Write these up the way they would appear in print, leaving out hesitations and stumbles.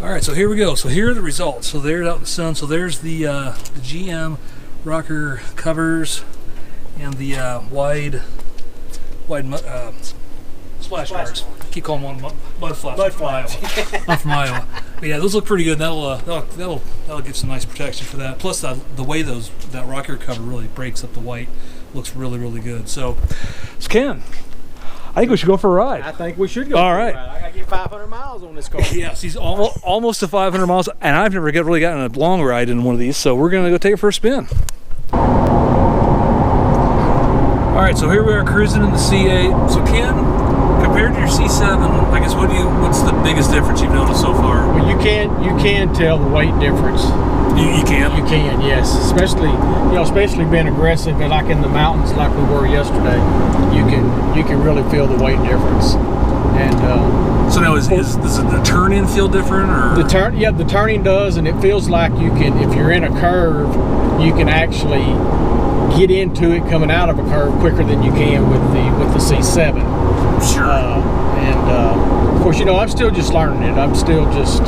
All right, so here we go. So here are the results. So there's out in the sun. So there's the GM rocker covers and the wide splash guards. I keep calling one mud flaps from Iowa. I'm from Iowa. But yeah, those look pretty good. That'll give some nice protection for that. Plus the way that rocker cover really breaks up the white looks really, really good. So Ken, I think we should go for a ride. I think we should go. All for right. a ride. I gotta get 500 miles on this car. Yes, he's almost to 500 miles, and I've never really gotten a long ride in one of these, so we're gonna go take it for a spin. All right, so here we are cruising in the C8. So Ken, compared to your C7, I guess what's the biggest difference you've noticed so far? Well, you can tell the weight difference. You can? You can, yes. Especially being aggressive, like in the mountains, like we were yesterday. You can really feel the weight difference. And so now, does the turn-in feel different, or the turning does, and it feels like you can, if you're in a curve, you can actually get into it coming out of a curve quicker than you can with the C7. Sure. Of course, I'm still just learning it. I'm still just,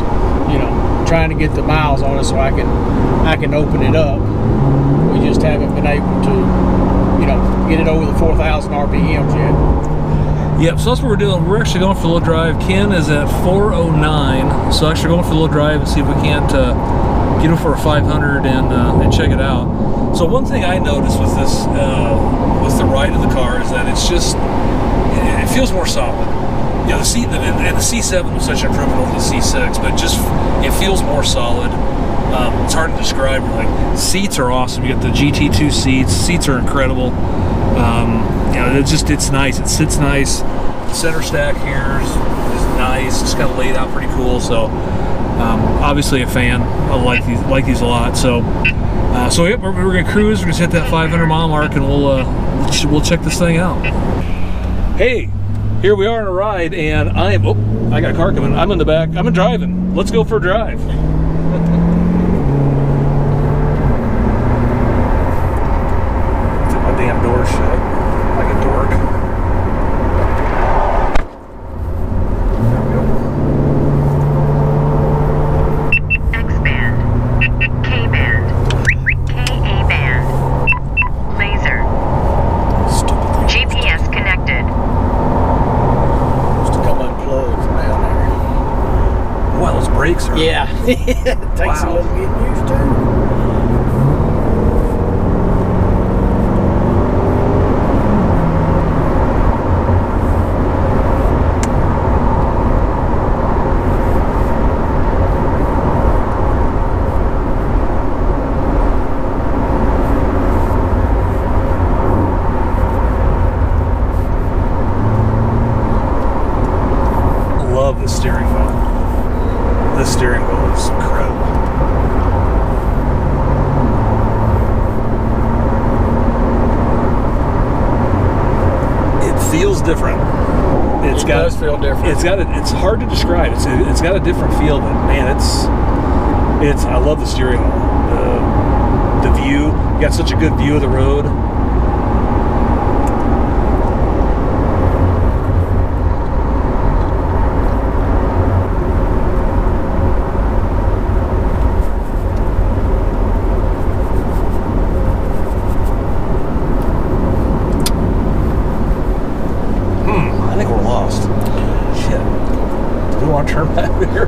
trying to get the miles on it so I can open it up. We just haven't been able to, get it over the 4,000 RPMs yet. Yep, so that's what we're doing. We're actually going for a little drive. Ken is at 409, so actually going for a little drive and see if we can't get him for a 500 and check it out. So one thing I noticed with this, with the ride of the car, is that it feels more solid. The C7 was such an improvement over the C6, but it feels more solid. It's hard to describe. Like, seats are awesome. You got the GT2 seats. Seats are incredible. It's nice. It sits nice. The center stack here is nice. It's kind of laid out pretty cool. So obviously a fan. I like these a lot. So yep, we're gonna cruise. We're gonna hit that 500 mile mark, and we'll check this thing out. Hey, here we are on a ride, and I got a car coming. I'm in the back. I'm driving. Let's go for a drive. My damn door shut like a dork. There we go. X-band, K-band, Ka-band, laser, Stupid thing. GPS connected. Just to come unplugged from down there. Wow, those brakes are... Yeah. It takes a little getting used to. Love the steering wheel. This steering wheel is incredible. It feels different. It does feel different. It's hard to describe. It's got a different feel, but man, I love the steering wheel. The view. You got such a good view of the road. I think we're lost. Shit. Do we want to turn back there?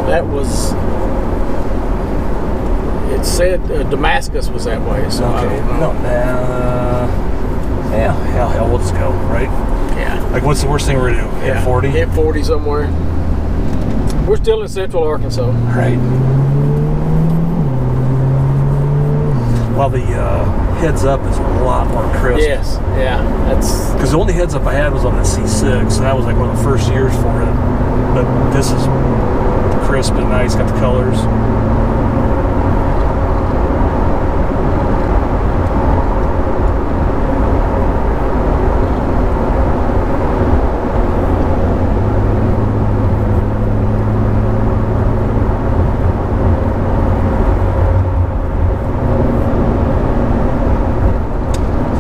That was. It said Damascus was that way, so I Okay. don't know. Yeah, hell, we'll just go, right? Yeah. Like, what's the worst thing we're gonna do? Hit 40? Hit 40 somewhere. We're still in Central Arkansas. Right. Well, the heads up is a lot more crisp. Yes. Yeah. That's. Because the only heads up I had was on the C6, and that was like one of the first years for it. But this is crisp and nice, got the colors.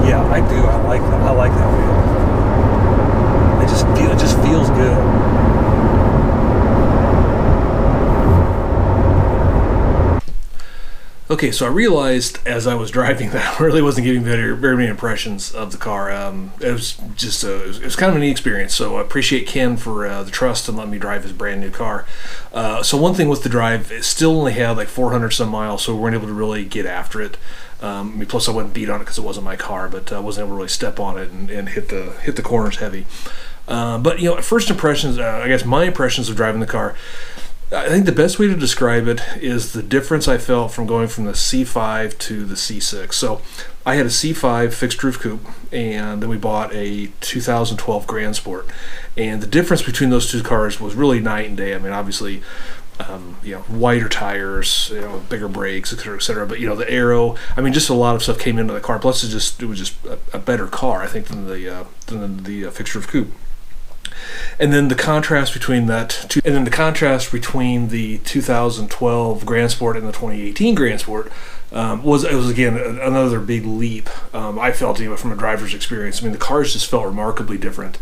Yeah, I do. I like that. I like that wheel. It just feels good. Okay, so I realized as I was driving that I really wasn't giving very many impressions of the car. It was just it was kind of a neat experience. So I appreciate Ken for the trust and letting me drive his brand new car. So one thing with the drive, it still only had like 400 some miles, so we weren't able to really get after it. Plus I wasn't beat on it because it wasn't my car, but I wasn't able to really step on it and hit the corners heavy. But you know, first impressions, I guess my impressions of driving the car, I think the best way to describe it is the difference I felt from going from the C5 to the C6. So I had a C5 fixed roof coupe, and then we bought a 2012 Grand Sport, and the difference between those two cars was really night and day. I mean, obviously, you know, wider tires, you know, bigger brakes, et cetera. But you know, the aero, I mean, just a lot of stuff came into the car. Plus, it was just a better car, I think, than the fixed roof coupe. And then the contrast between the 2012 Grand Sport and the 2018 Grand Sport was again another big leap. I felt, even from a driver's experience. I mean, the cars just felt remarkably different.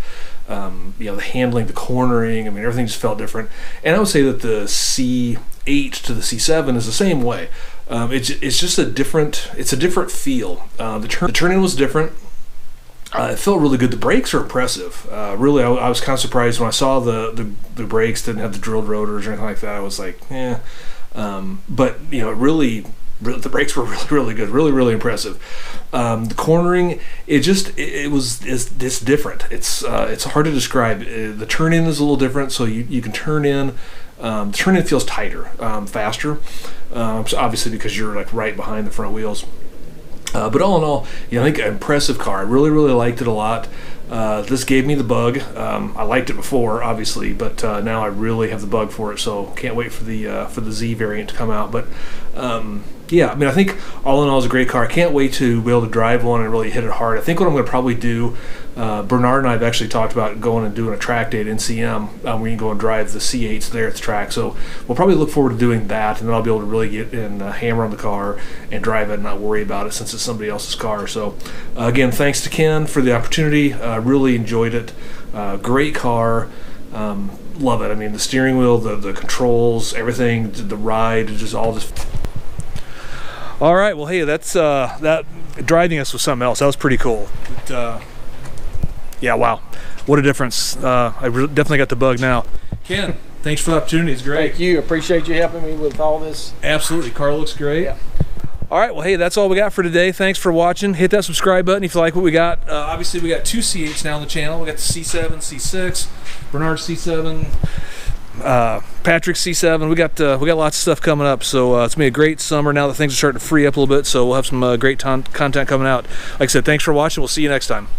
You know, the handling, the cornering, I mean, everything just felt different. And I would say that the C8 to the C7 is the same way. It's just a different feel. The turn-in was different. It felt really good. The brakes are impressive. Really, I was kind of surprised when I saw the brakes didn't have the drilled rotors or anything like that. I was like, eh. But you know, the brakes were really good. Really impressive. The cornering, it's different. It's hard to describe. The turn in is a little different, so you can turn in. The turn in feels tighter, faster. So obviously because you're like right behind the front wheels. But all in all, you know, I think an impressive car. I really liked it a lot. This gave me the bug. I liked it before, obviously, but now I really have the bug for it. So can't wait for the Z variant to come out. But yeah, I mean, I think all in all, it's a great car. I can't wait to be able to drive one and really hit it hard. I think what I'm going to probably do, Bernard and I have actually talked about going and doing a track day at NCM. We can go and drive the C8s there at the track. So we'll probably look forward to doing that, and then I'll be able to really get and hammer on the car and drive it and not worry about it since it's somebody else's car. So again, thanks to Ken for the opportunity. Really enjoyed it. Great car. Love it. I mean, the steering wheel, the controls, everything, the ride, just all just. All right, well, hey, that's that driving us was something else. That was pretty cool. But, yeah, wow, what a difference. I definitely got the bug now. Ken, thanks for the opportunity. It's great. Thank you. Appreciate you helping me with all this. Absolutely. Car looks great. Yeah. All right, well, hey, that's all we got for today. Thanks for watching. Hit that subscribe button if you like what we got. Obviously, we got two C8s now on the channel. We got the C7, C6, Bernard C7, Patrick C7. We got lots of stuff coming up, so it's gonna be a great summer now that things are starting to free up a little bit. So we'll have some great content coming out. Like I said, thanks for watching. We'll see you next time.